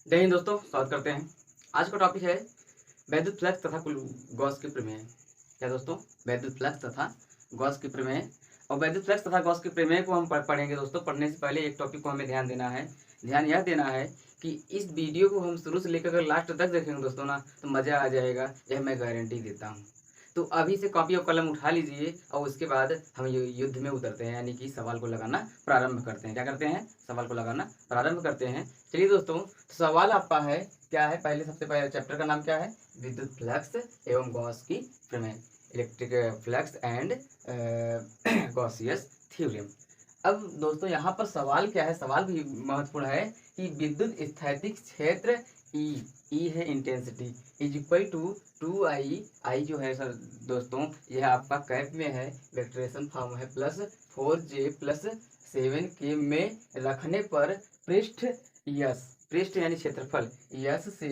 जय हिंद दोस्तों, स्वागत करते हैं। आज का टॉपिक है वैद्युत फ्लक्स तथा गॉस की प्रमेय। क्या दोस्तों? वैद्युत फ्लक्स तथा गॉस की प्रमेय। और वैद्युत फ्लक्स तथा गॉस की प्रमेय को हम पढ़ेंगे दोस्तों। पढ़ने से पहले एक टॉपिक को हमें ध्यान देना है। ध्यान यह देना है कि इस वीडियो को हम शुरू से लेकर अगर लास्ट तक देखेंगे दोस्तों ना, तो मज़ा आ जाएगा, यह मैं गारंटी देता हूँ। तो अभी से कॉपी और कलम उठा लीजिए और उसके बाद हम युद्ध में उतरते हैं, यानी कि सवाल को लगाना प्रारंभ करते हैं। क्या करते हैं? सवाल को लगाना प्रारंभ करते हैं। चलिए दोस्तों, तो सवाल आपका है, क्या है? पहले सबसे पहले चैप्टर का नाम क्या है? विद्युत फ्लक्स एवं गॉस की प्रमेय, इलेक्ट्रिक फ्लक्स एंड गॉसियस थ्योरम। अब दोस्तों यहाँ पर सवाल क्या है? सवाल भी महत्वपूर्ण है कि विद्युत स्थैतिक क्षेत्र ई है intensity is equal to 2I। I जो है सर दोस्तों, यह आपका कैप में है, वेक्टरेशन फॉर्म है, प्लस 4J प्लस 7K में रखने पर पृष्ठ यस, पृष्ठ यानी क्षेत्रफल यस से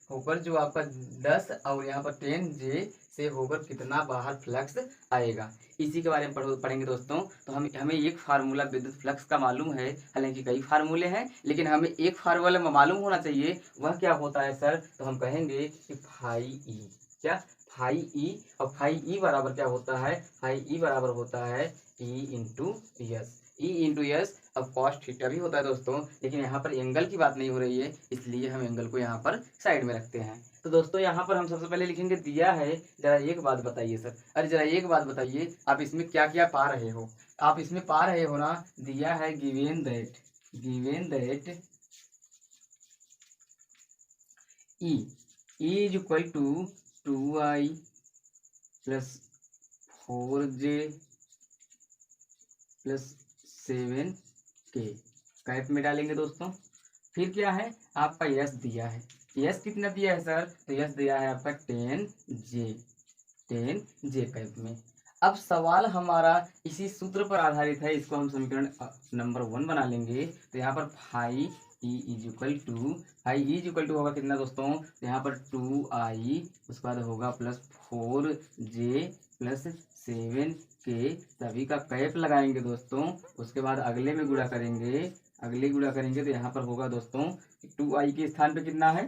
होकर जो आपका 10 और यहाँ पर 10J से होकर कितना बाहर फ्लक्स आएगा, इसी के बारे में पढ़ेंगे दोस्तों। तो हमें एक फार्मूला विद्युत फ्लक्स का मालूम है, हालांकि कई फार्मूले हैं, लेकिन हमें एक फार्मूला मालूम होना चाहिए। वह क्या होता है सर? तो हम कहेंगे कि फाई ई। क्या? Phi E. और फाई ई बराबर क्या होता है? फाई ई बराबर होता है E into yes. E into yes. अब कॉस थीटा भी होता है दोस्तों, लेकिन यहाँ पर एंगल की बात नहीं हो रही है, इसलिए हम एंगल को यहाँ पर साइड में रखते हैं। तो दोस्तों यहाँ पर हम सबसे पहले लिखेंगे दिया है। जरा एक बात बताइए सर, अरे जरा एक बात बताइए, आप इसमें क्या क्या पा रहे हो? आप इसमें पा रहे हो ना, दिया है given that E is equal to 2I plus 4J plus 7K। Cap में डालेंगे दोस्तों। फिर क्या है? आपका यस दिया है। यस कितना दिया है सर? तो यस दिया है आपका 10J कैप में। अब सवाल हमारा इसी सूत्र पर आधारित है, इसको हम समीकरण नंबर 1 बना लेंगे। तो यहाँ पर phi E is equal to होगा कितना दोस्तों? तो यहाँ पर 2I, उसके बाद होगा प्लस 4J प्लस 7K, सभी का कैप लगाएंगे दोस्तों। उसके बाद अगले में गुणा करेंगे, तो यहाँ पर होगा दोस्तों 2I के स्थान पे कितना है?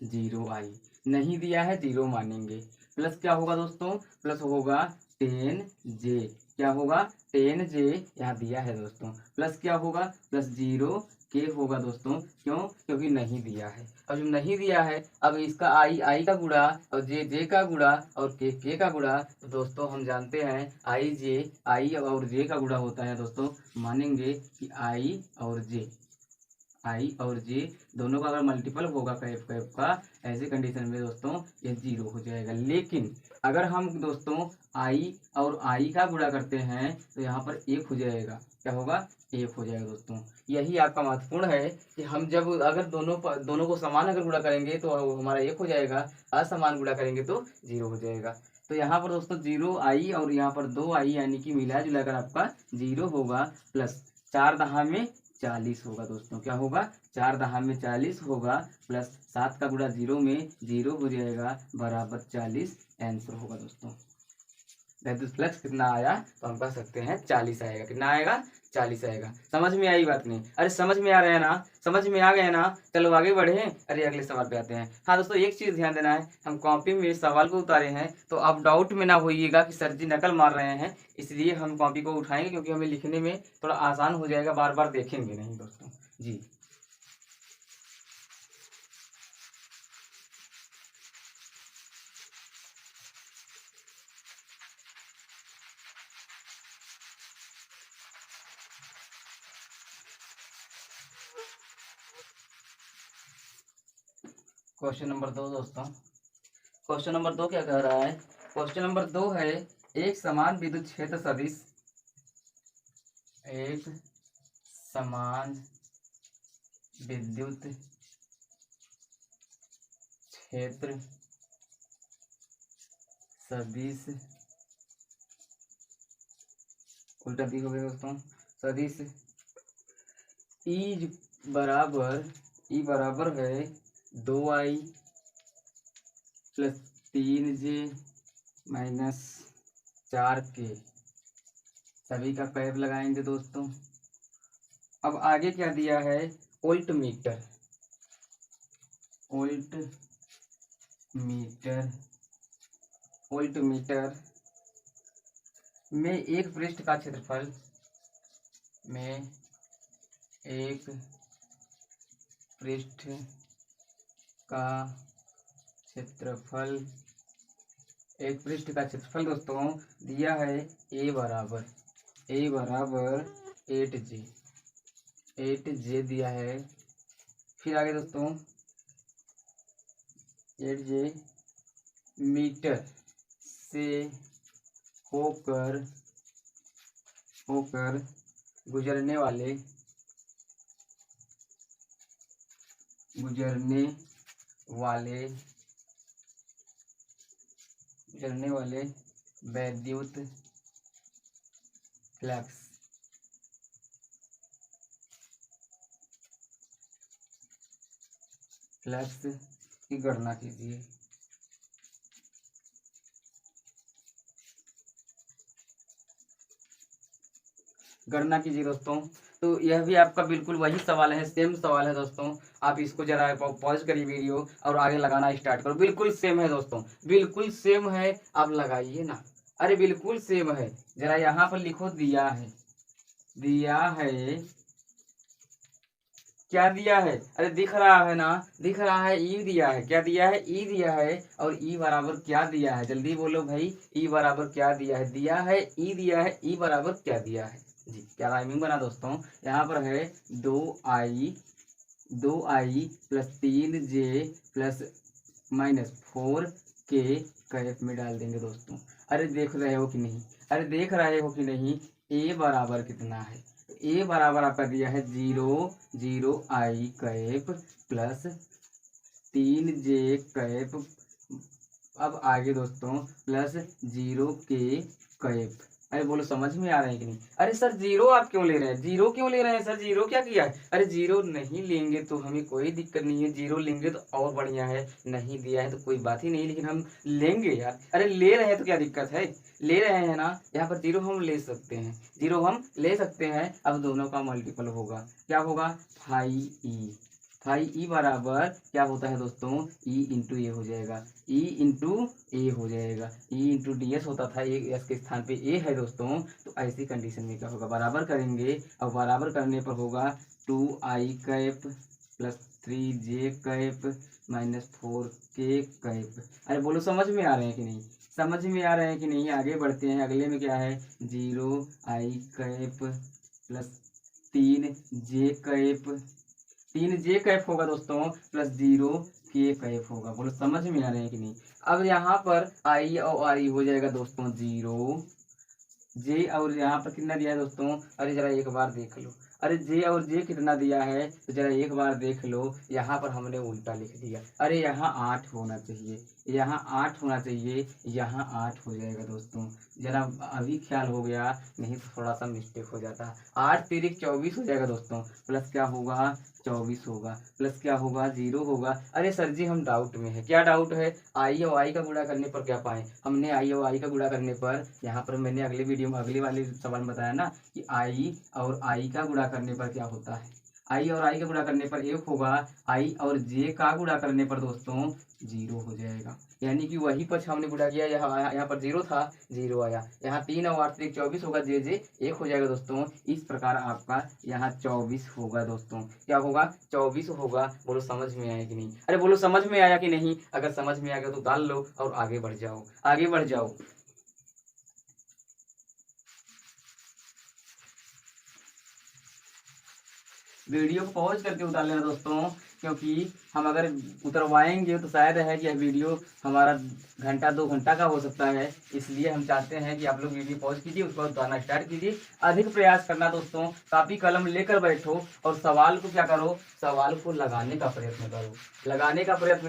0I। नहीं दिया है, 0 मानेंगे। प्लस क्या होगा दोस्तों? प्लस होगा 10J। क्या होगा? 10J यहाँ दिया है दोस्तों। प्लस क्या होगा? प्लस 0K होगा दोस्तों। क्यों? क्योंकि नहीं दिया है। अब जब नहीं दिया है, अब इसका आई का गुणा और जे का गुणा और के का गुणा, तो दोस्तों हम जानते हैं आई और जे का गुणा होता है दोस्तों। मानेंगे कि आई और जे दोनों का अगर मल्टीपल होगा कैप का, ऐसे कंडीशन में दोस्तों ये 0 हो जाएगा। लेकिन अगर हम दोस्तों आई और आई का गुणा करते हैं, तो यहाँ पर 1 हो जाएगा। क्या होगा? 1 हो जाएगा दोस्तों। यही आपका महत्वपूर्ण है कि हम जब अगर दोनों को समान अगर गुणा करेंगे तो हमारा 1 हो जाएगा, असमान गुणा करेंगे तो 0 हो जाएगा। तो यहाँ पर दोस्तों 0I और यहाँ पर 2I, यानी कि मिला जुला कर आपका 0 होगा, प्लस 4 दहा में 40 होगा दोस्तों। क्या होगा? 4 दहा में 40 होगा, प्लस 7 का गुणा 0 में 0 हो जाएगा, बराबर 40 आंसर होगा दोस्तों। वैद्युत फ्लक्स कितना आया? तो हम कह सकते हैं 40 आएगा। कितना आएगा? 40 आएगा। समझ में आई बात नहीं? अरे समझ में आ रहा है ना? समझ में आ गए ना? चलो आगे बढ़े। अरे अगले सवाल पे आते हैं। हाँ दोस्तों, एक चीज ध्यान देना है, हम कॉपी में सवाल को उतारे हैं, तो आप डाउट में ना होइएगा कि सर जी नकल मार रहे हैं। इसलिए हम कॉपी को उठाएंगे, क्योंकि हमें लिखने में थोड़ा आसान हो जाएगा, बार बार देखेंगे नहीं दोस्तों जी। क्वेश्चन नंबर 2 दोस्तों। क्वेश्चन नंबर 2 क्या कह रहा है? क्वेश्चन नंबर 2 है, एक समान विद्युत क्षेत्र सदिश, एक समान विद्युत क्षेत्र सदिश, उल्टा दी हो गया दोस्तों, सदिश ई बराबर है 2I plus 3J minus 4K, सभी का कैप लगाएंगे दोस्तों। अब आगे क्या दिया है? Volt meter. Volt meter volt meter में एक पृष्ठ का क्षेत्रफल में एक पृष्ठ का क्षेत्रफल दोस्तों दिया है ए बराबर 8J दिया है। फिर आगे दोस्तों 8J मीटर से होकर गुजरने वाले वैद्युत फ्लक्स की गणना कीजिए। दोस्तों, तो यह भी आपका बिल्कुल वही सवाल है, सेम सवाल है दोस्तों। आप इसको जरा पॉज करिए वीडियो और आगे लगाना स्टार्ट करो। बिल्कुल सेम है दोस्तों, बिल्कुल सेम है, आप लगाइए ना। अरे बिल्कुल सेम है, जरा यहाँ पर लिखो दिया है क्या दिया है। अरे दिख रहा है ना, दिख रहा है ई दिया है। क्या दिया है? ई दिया है। और ई बराबर क्या दिया है? जल्दी बोलो भाई, ई बराबर क्या दिया है? दिया है ई दिया है, ई बराबर क्या दिया है जी। क्या राइमिंग बना दोस्तों? यहाँ पर है 2i plus 3j plus -4k cap में डाल देंगे दोस्तों। अरे देख रहे हो कि नहीं? ए बराबर कितना है? ए बराबर आपका दिया है 0 कैप प्लस 3j कैप। अब आगे दोस्तों प्लस 0k कैप। अरे बोलो समझ में आ रहा है कि नहीं? अरे सर जीरो आप क्यों ले रहे हैं? सर जीरो क्या किया है? अरे जीरो नहीं लेंगे तो हमें कोई दिक्कत नहीं है, जीरो लेंगे तो और बढ़िया है। नहीं दिया है तो कोई बात ही नहीं, लेकिन हम लेंगे यार। अरे ले रहे हैं तो क्या दिक्कत है? ले रहे हैं ना, यहाँ पर जीरो हम ले सकते हैं। अब दोनों का मल्टीपल होगा, क्या होगा? 5e बराबर क्या होता है दोस्तों? ई इंटू ए हो जाएगा, ई इंटू डी एस होता था, एस के स्थान पे ए है दोस्तों। तो ऐसी कंडीशन में क्या होगा? बराबर करेंगे और बराबर करने पर होगा 2i cap plus 3j cap -4k cap. अरे बोलो समझ में आ रहे हैं कि नहीं? आगे बढ़ते हैं। अगले में क्या है? 0i cap plus 3j cap होगा दोस्तों प्लस 0k कैप होगा। बोलो समझ में आ रहे हैं कि नहीं? अब यहाँ पर आई और आई हो जाएगा दोस्तों 0j, और यहाँ पर कितना दिया है दोस्तों? अरे जरा एक बार देख लो। अरे जे और जे कितना दिया है तो जरा एक बार देख लो। यहाँ पर हमने उल्टा लिख दिया। अरे यहाँ 8 होना चाहिए, यहाँ 8 हो जाएगा दोस्तों। जरा अभी ख्याल हो गया, नहीं तो थोड़ा सा मिस्टेक हो जाता। 8 तिरिक 24 हो जाएगा दोस्तों। प्लस क्या होगा? 24 होगा। प्लस क्या होगा? 0 होगा। अरे सर जी हम डाउट में है। क्या डाउट है? आई और आई का गुणा करने पर क्या पाए? हमने आई और आई का गुणा करने पर, यहाँ पर मैंने अगले वीडियो में अगले वाले सवाल में बताया ना कि आई और आई का गुणा करने पर क्या होता है? आई और आई का गुणा करने पर 1 होगा। आई और जे का गुणा करने पर दोस्तों 0 हो जाएगा। यानी कि वही पक्ष हमने गुणा किया, यहाँ पर 0 था, 0 आया। यहाँ 3 और 8 24 होगा, जे 1 हो जाएगा दोस्तों। इस प्रकार आपका यहाँ 24 होगा दोस्तों। क्या होगा? 24 होगा। बोलो समझ में आया कि नहीं? अरे बोलो समझ में आया कि नहीं? अगर समझ में आ गया तो डाल लो और आगे बढ़ जाओ। वीडियो को पॉज करके उतार लेना दोस्तों, क्योंकि हम अगर उतरवाएंगे तो शायद है कि यह वीडियो हमारा घंटा 2 घंटा का हो सकता है। इसलिए हम चाहते हैं कि आप लोग वीडियो पॉज कीजिए, उसके बाद उतारना स्टार्ट कीजिए। अधिक प्रयास करना दोस्तों, कापी कलम लेकर बैठो और सवाल को क्या करो? सवाल को लगाने का प्रयत्न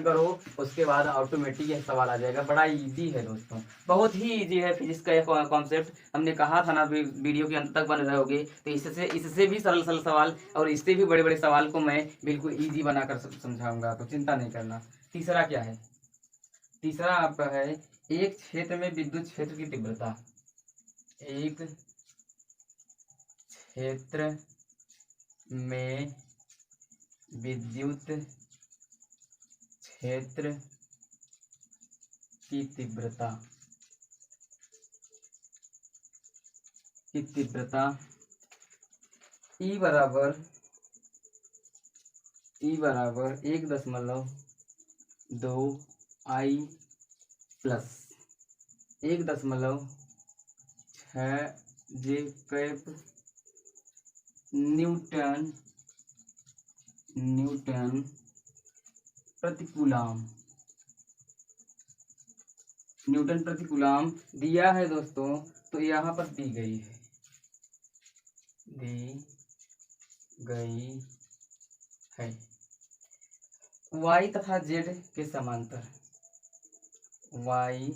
करो। उसके बाद ऑटोमेटिक यह सवाल आ जाएगा। बड़ा ईजी है दोस्तों, बहुत ही ईजी है फिजिक्स का यह कॉन्सेप्ट। हमने कहा था ना वीडियो के अंत तक बन रहोगे, तो इससे भी सरल सवाल और इससे भी बड़े बड़े सवाल को मैं बिल्कुल ईजी बनाकर समझाऊंगा, तो चिंता नहीं करना। तीसरा क्या है? तीसरा आपका है एक क्षेत्र में विद्युत क्षेत्र की तीव्रता। एक क्षेत्र में विद्युत क्षेत्र की तीव्रता ई बराबर 1.2 प्लस 1.6 जे कैप न्यूटन प्रतिकूलाम दिया है दोस्तों। तो यहाँ पर दी गई है y तथा z के समांतर y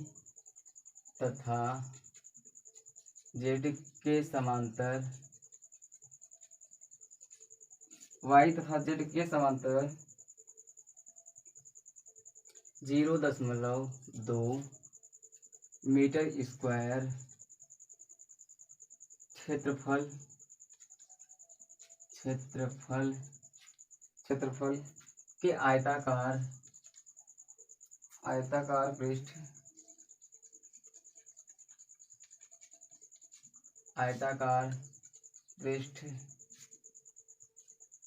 तथा z के समांतर 0.2 मीटर स्क्वायर क्षेत्रफल के आयताकार पृष्ठ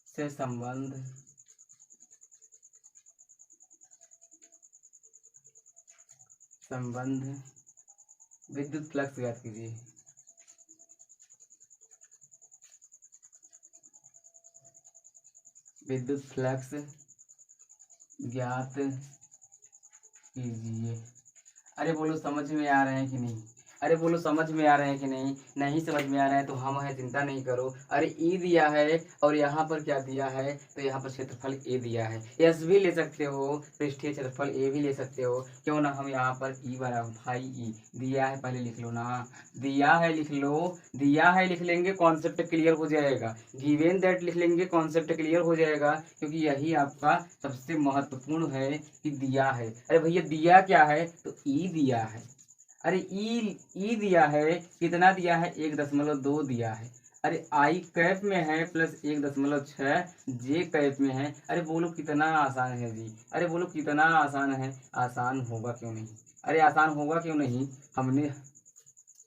से संबंध विद्युत फ्लक्स ज्ञात कीजिए। विद्युत फ्लक्स ज्ञात कीजिए। अरे बोलो समझ में आ रहे हैं कि नहीं? अरे बोलो समझ में आ रहे हैं कि नहीं? नहीं समझ में आ रहे हैं तो हम है, चिंता नहीं करो। अरे ई दिया है और यहाँ पर क्या दिया है, तो यहाँ पर क्षेत्रफल ए दिया है। एस भी ले सकते हो, पृष्ठीय क्षेत्रफल ए भी ले सकते हो, क्यों ना। हम यहाँ पर ई बराबर भाई ई दिया है, पहले लिख लो ना। दिया है लिख लो, दिया है लिख लेंगे, कॉन्सेप्ट क्लियर हो जाएगा। गिवन दैट लिख लेंगे, कॉन्सेप्ट क्लियर हो जाएगा, क्योंकि यही आपका सबसे महत्वपूर्ण है कि दिया है। अरे भैया दिया क्या है, तो ई दिया है। अरे ई दिया है, कितना दिया है, 1.2 दिया है। अरे आई कैप में है प्लस 1.6 जे कैप में है। अरे बोलो कितना आसान है जी, अरे बोलो कितना आसान है। आसान होगा क्यों नहीं, अरे आसान होगा क्यों नहीं। हमने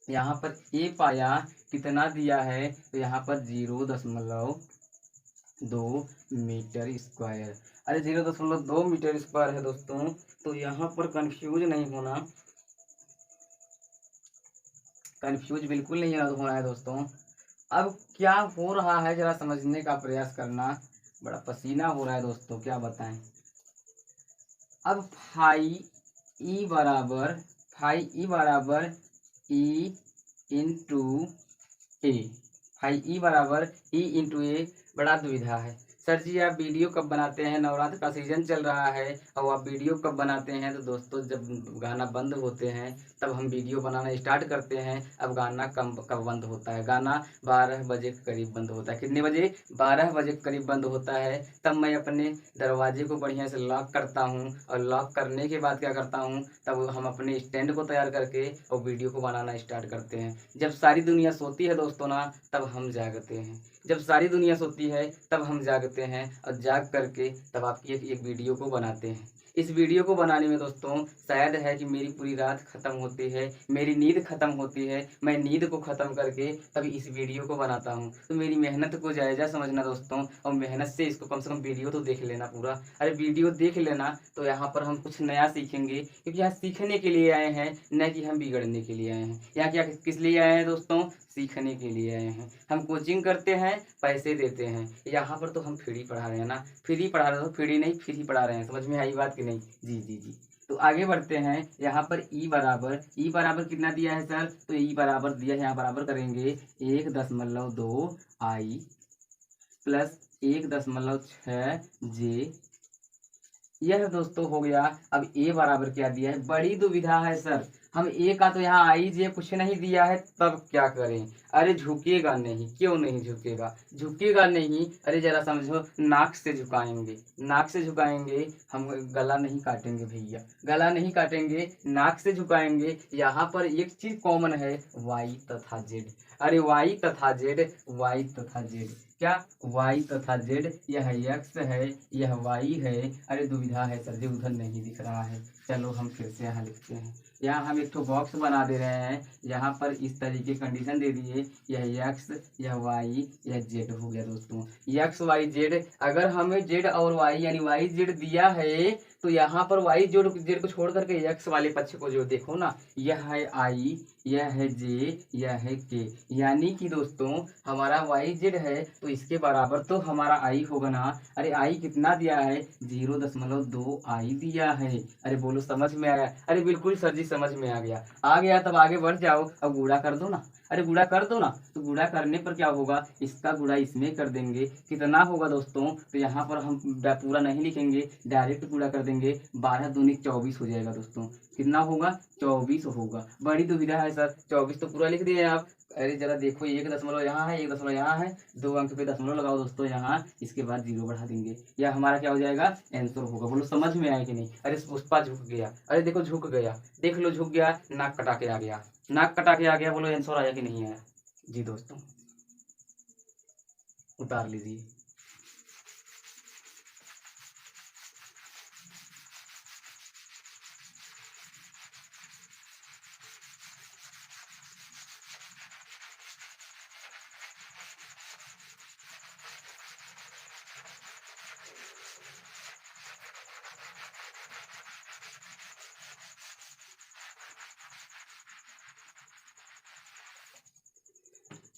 यहाँ पर ए पाया, कितना दिया है, तो यहाँ पर 0.2 मीटर स्क्वायर। अरे 0.2 मीटर स्क्वायर है दोस्तों, तो यहाँ पर कंफ्यूज नहीं होना, कंफ्यूज बिल्कुल नहीं होना है दोस्तों। अब क्या हो रहा है जरा समझने का प्रयास करना, बड़ा पसीना हो रहा है दोस्तों, क्या बताएं। अब फाई ई बराबर ई इंटू ए, फाई ई बराबर ई इंटू ए। बड़ा दुविधा है सर जी, आप वीडियो कब बनाते हैं? नवरात्र का सीजन चल रहा है और आप वीडियो कब बनाते हैं? तो दोस्तों जब गाना बंद होते हैं तब हम वीडियो बनाना स्टार्ट करते हैं। अब गाना कब बंद होता है? गाना 12 बजे के करीब बंद होता है। कितने बजे? 12 बजे के करीब बंद होता है। तब मैं अपने दरवाजे को बढ़िया से लॉक करता हूँ, और लॉक करने के बाद क्या करता हूँ, तब हम अपने स्टैंड को तैयार करके और वीडियो को बनाना स्टार्ट करते हैं। जब सारी दुनिया सोती है दोस्तों ना, तब हम जागते हैं। जब सारी दुनिया सोती है तब हम जागते हैं, और जाग करके तब आपकी एक वीडियो को बनाते हैं। इस वीडियो को बनाने में दोस्तों शायद है कि मेरी पूरी रात खत्म होती है, मेरी नींद खत्म होती है, मैं नींद को खत्म करके तभी इस वीडियो को बनाता हूँ। तो मेरी मेहनत को जायजा समझना दोस्तों, और मेहनत से इसको कम से कम वीडियो तो देख लेना पूरा। अरे वीडियो देख लेना, तो यहाँ पर हम कुछ नया सीखेंगे, क्योंकि यहाँ सीखने के लिए आए हैं, न कि हम बिगड़ने के लिए आए हैं। यहाँ क्या किस लिए आए हैं दोस्तों? सीखने के लिए आए हैं। हम कोचिंग करते हैं, पैसे देते हैं। यहाँ पर तो हम फ्री पढ़ा रहे हैं ना, फ्री पढ़ा रहे हो, फ्री नहीं फ्री पढ़ा रहे हैं। समझ में आई बात कि नहीं? जी जी जी। तो आगे बढ़ते हैं। यहाँ पर ई बराबर कितना दिया है सर? तो ई बराबर दिया है, यहाँ बराबर करेंगे 1.2 आई प्लस 1.6 जे। यह दोस्तों हो गया। अब ए बराबर क्या दिया है? बड़ी दुविधा है सर, हम ए का तो यहाँ आई जे कुछ नहीं दिया है, तब क्या करें? अरे झुकेगा नहीं, क्यों नहीं झुकेगा? झुकेगा नहीं, अरे जरा समझो, नाक से झुकाएंगे, नाक से झुकाएंगे। हम गला नहीं काटेंगे भैया, गला नहीं काटेंगे, नाक से झुकाएंगे। यहाँ पर एक चीज कॉमन है, वाई तथा जेड। अरे वाई तथा जेड, वाई तथा जेड क्या y तथा z, यह x है यह y है। अरे दुविधा है सर जी, उधर नहीं दिख रहा है। चलो हम फिर से यहाँ लिखते हैं। यहाँ हम एक तो बॉक्स बना दे रहे हैं, यहाँ पर इस तरीके कंडीशन दे दिए, यह x यह y यह z हो गया दोस्तों। x y z, अगर हमें z और y यानी y z दिया है तो यहाँ पर y z को छोड़ करके x वाले पक्ष को जो देखो ना, यह है i यह है j यह है k, यानी कि दोस्तों हमारा y z है तो इसके बराबर तो हमारा i होगा ना। अरे i कितना दिया है, 0.2 i दिया है। अरे बोलो समझ में आया? अरे बिल्कुल सर जी समझ में आ गया तब आगे बढ़ जाओ। अब गुणा कर दो ना, अरे गुणा कर दो ना। तो गुणा करने पर क्या होगा, इसका गुणा इसमें कर देंगे, कितना होगा दोस्तों। तो यहाँ पर हम पूरा नहीं लिखेंगे, डायरेक्ट गुणा कर देंगे। 12 दूनी 24 हो जाएगा दोस्तों। कितना होगा, 24 होगा। बड़ी दुविधा है सर, 24 तो पूरा लिख दिए आप। अरे जरा देखो, 1 दशमलव यहाँ है 1 दशमलव यहाँ है, 2 अंक पे दशमलव लगाओ दोस्तों यहाँ, इसके बाद 0 बढ़ा देंगे। यह हमारा क्या हो जाएगा, आंसर होगा। बोलो समझ में आया कि नहीं? अरे पुष्पा झुक गया, अरे देखो झुक गया, देख लो झुक गया, नाक कटा के आ गया, नाक कटा के आ गया। बोलो आंसर आया कि नहीं आया? जी दोस्तों उतार लीजिए।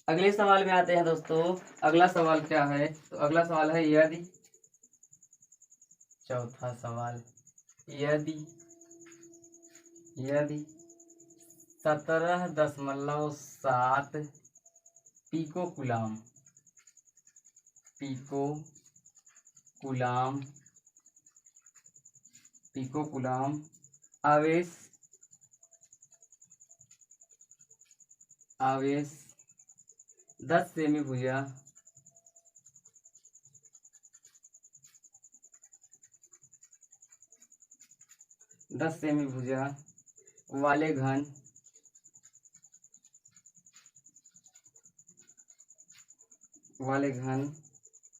अगले सवाल में आते हैं दोस्तों। अगला सवाल क्या है, तो अगला सवाल है यदि, चौथा सवाल, यदि यदि 17.7 pico coulomb pico coulomb pico coulomb आवेश आवेश 10 सेमी भुजा 10 सेमी भुजा वाले घन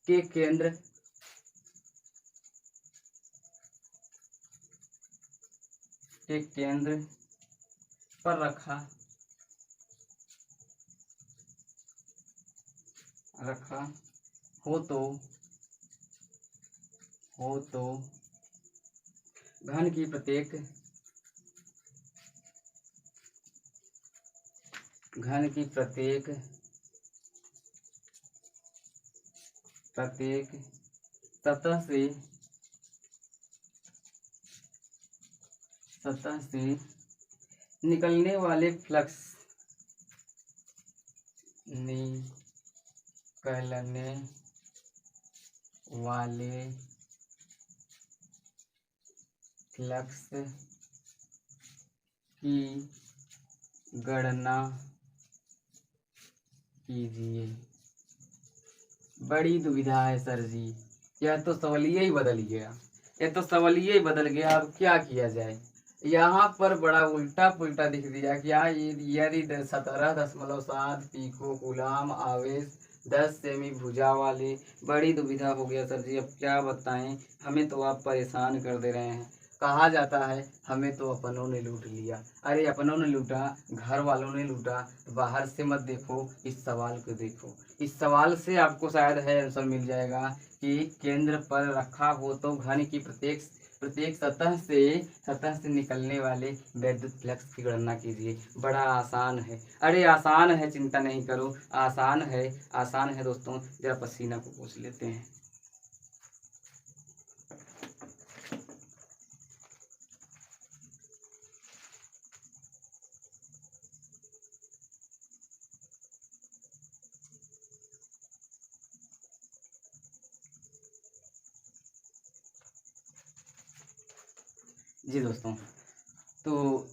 के केंद्र पर रखा हो तो घन की प्रत्येक सतह से निकलने वाले फ्लक्स की गणना कीजिए। बड़ी दुविधा है सर जी, यह तो सवालिया ही बदल गया, अब क्या किया जाए। यहाँ पर बड़ा उल्टा पुल्टा दिख दिया क्या, यदि 17.7 पिको कुलाम आवेश 10 सेमी भुजा वाले, बड़ी दुविधा हो गया सर जी। अब क्या बताएं, हमें तो आप परेशान कर दे रहे हैं। कहा जाता है हमें तो अपनों ने लूट लिया। अरे अपनों ने लूटा, घर वालों ने लूटा, बाहर से मत देखो, इस सवाल को देखो। इस सवाल से आपको शायद है आंसर मिल जाएगा कि केंद्र पर रखा हो तो घन की प्रत्येक सतह से निकलने वाले वैद्युत फ्लक्स की गणना कीजिए। बड़ा आसान है, अरे आसान है, चिंता नहीं करो, आसान है दोस्तों। जरा पसीना को पूछ लेते हैं। जी दोस्तों, तो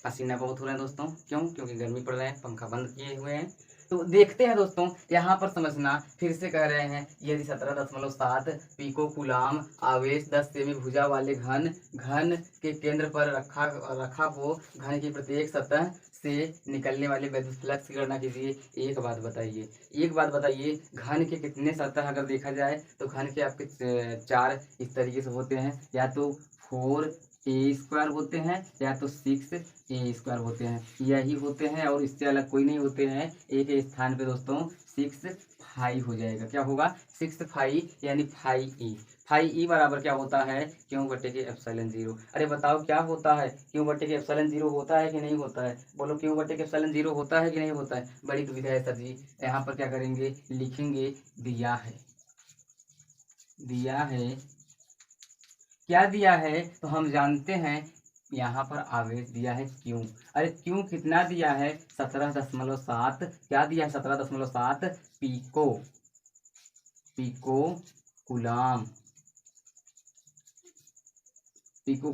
पसीना बहुत हो रहा है दोस्तों। क्यों? क्योंकि गर्मी पड़ रहा है, पंखा बंद किए हुए हैं। तो देखते हैं दोस्तों, यहाँ पर समझना, फिर से कह रहे हैं यदि 17.7 पिको कूलाम आवेश 10 सेमी भुजा वाले घन घन के केंद्र पर रखा रखा हो, घन की प्रत्येक सतह से निकलने वाले विद्युत फ्लक्स की गणना कीजिए। एक बात बताइए, घन के कितने सतह अगर देखा जाए तो घन के आपके चार इस तरीके से होते हैं, या तो 4a² होते हैं, या तो 6a² होते हैं, यही होते हैं और इससे अलग कोई नहीं होते हैं। एक स्थान पे दोस्तों 6 हो जाएगा। क्या होगा? 6 यानी फाई बराबर क्या होता है? क्यों बटे के एप्सिलॉन जीरो। अरे बताओ क्या होता है? क्यों बटे के एप्सिलॉन जीरो होता है कि नहीं होता है? बोलो, क्यों बटे के एप्सिलॉन जीरो होता है कि नहीं होता है? बड़ी दुविधा है सर जी। यहाँ पर क्या करेंगे? लिखेंगे दिया है। क्या दिया है? तो हम जानते हैं यहाँ पर आवेश दिया है क्यों। अरे क्यों कितना दिया है? 17.7। क्या दिया है? 17.7 पिको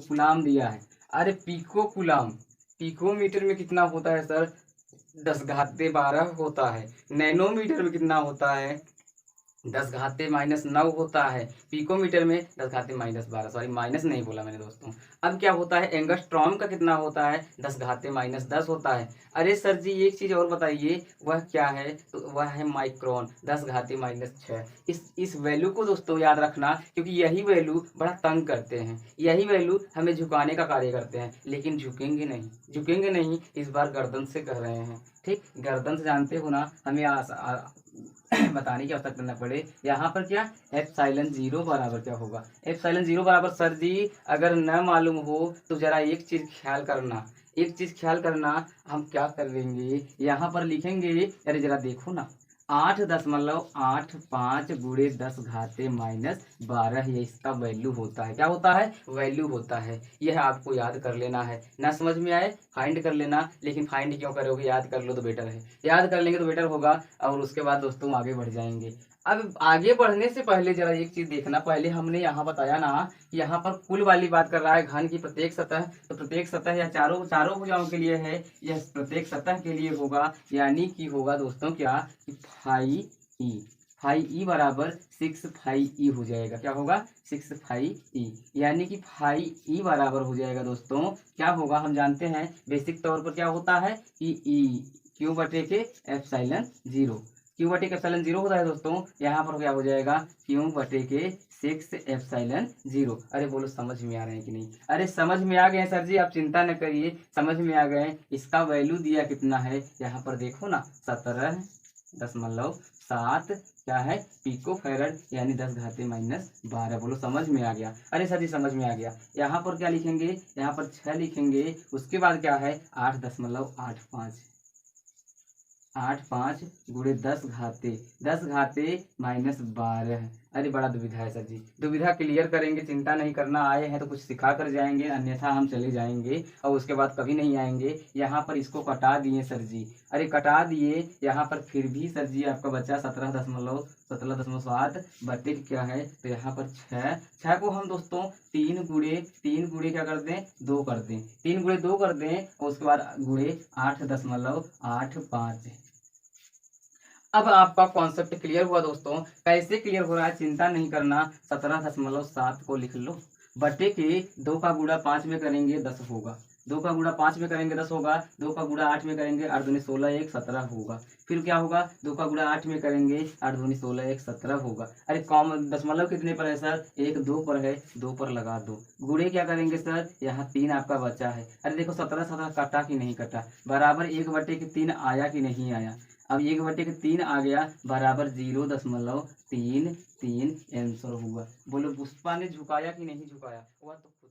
कुलाम दिया है। अरे पिकोमीटर में कितना होता है सर? 10⁻12 होता है। नैनोमीटर में कितना होता है? 10⁻−9 होता है। पिकोमीटर में 10⁻−12, सॉरी माइनस नहीं बोला मैंने दोस्तों। अब क्या होता है? एंगस्ट्रॉम का कितना होता है? 10⁻−10 होता है। अरे सर जी एक चीज और बताइए, वह क्या है? तो वह है माइक्रोन, 10⁻−6। इस वैल्यू को दोस्तों याद रखना, क्योंकि यही वैल्यू बड़ा तंग करते हैं, यही वैल्यू हमें झुकाने का कार्य करते हैं, लेकिन झुकेंगे नहीं। इस बार गर्दन से कह रहे हैं, ठीक? गर्दन से जानते हो ना, हमें बताने की आवश्यकता न पड़े। यहाँ पर क्या एप्सिलॉन जीरो बराबर क्या होगा? एप्सिलॉन जीरो बराबर सर जी अगर न मालूम हो तो जरा एक चीज ख्याल करना, हम क्या कर लेंगे? यहाँ पर लिखेंगे, अरे जरा देखो ना, 8.85 गुणे 10⁻−12, ये इसका वैल्यू होता है। क्या होता है? वैल्यू होता है। यह आपको याद कर लेना है। ना समझ में आए फाइंड कर लेना, लेकिन फाइंड क्यों करोगे? याद कर लो तो बेटर है, याद कर लेंगे तो बेटर होगा, और उसके बाद दोस्तों आगे बढ़ जाएंगे। अब आगे बढ़ने से पहले जरा एक चीज देखना, पहले हमने यहाँ बताया ना, यहाँ पर कुल वाली बात कर रहा है, घन की प्रत्येक सतह, तो प्रत्येक सतह या चारों भुजाओं के लिए है, यह प्रत्येक सतह के लिए होगा, यानी कि होगा दोस्तों क्या? फाई ई बराबर 6 हो जाएगा। क्या होगा? 6 यानी कि फाई ई बराबर हो जाएगा दोस्तों, क्या होगा? हम जानते हैं बेसिक तौर पर क्या होता है कि क्यू बटे के एप्सिलॉन जीरो होता है दोस्तों। यहाँ पर क्या हो जाएगा? क्यू बटे के 6 अरे बोलो समझ में आ रहे हैं कि नहीं? अरे समझ में आ गए सर जी, आप चिंता न करिए, समझ में आ गए। इसका वैल्यू दिया कितना है? यहाँ पर देखो ना, 17.7 क्या है? पिको फैरड, यानी 10⁻−12। बोलो समझ में आ गया? अरे सर जी समझ में आ गया। यहाँ पर क्या लिखेंगे? यहाँ पर 6 लिखेंगे, उसके बाद क्या है? 8.85 गुणे 10⁻−12। अरे बड़ा दुविधा है सर जी, दुविधा क्लियर करेंगे, चिंता नहीं करना। आए हैं तो कुछ सिखा कर जाएंगे, अन्यथा हम चले जाएंगे और उसके बाद कभी नहीं आएंगे। यहाँ पर इसको कटा दिए सर जी, अरे कटा दिए। यहाँ पर फिर भी सर जी आपका बच्चा 17.7 बटे क्या है? तो यहाँ पर 6 को हम दोस्तों 3 गुणे क्या कर दें? 2 कर दें, 3 गुणे 2 कर दें, और उसके बाद गुणे 8.85। अब आपका कॉन्सेप्ट क्लियर हुआ दोस्तों? कैसे क्लियर हो रहा है चिंता नहीं करना। 17.7 को लिख लो, बटे के 2 का गुणा 5 में करेंगे 10 होगा, 2 का गुणा 5 में करेंगे 10 होगा, 2 का गुणा 8 में करेंगे 8 दूनी 16 1 17 होगा। फिर क्या होगा? 2 का गुणा 8 में करेंगे 8 दूनी 16 1 17 होगा। अरे कॉमन दशमलव कितने पर है सर? 1 2 पर है, 2 पर लगा दो। गुणे क्या करेंगे सर? यहाँ 3 आपका बचा है। अरे देखो 17 कटा कि नहीं कटा, बराबर 1/3 आया कि नहीं आया? अब 1/3 आ गया, बराबर 0.33 आंसर हुआ। बोलो पुष्पा ने झुकाया कि नहीं झुकाया? वह तो खुद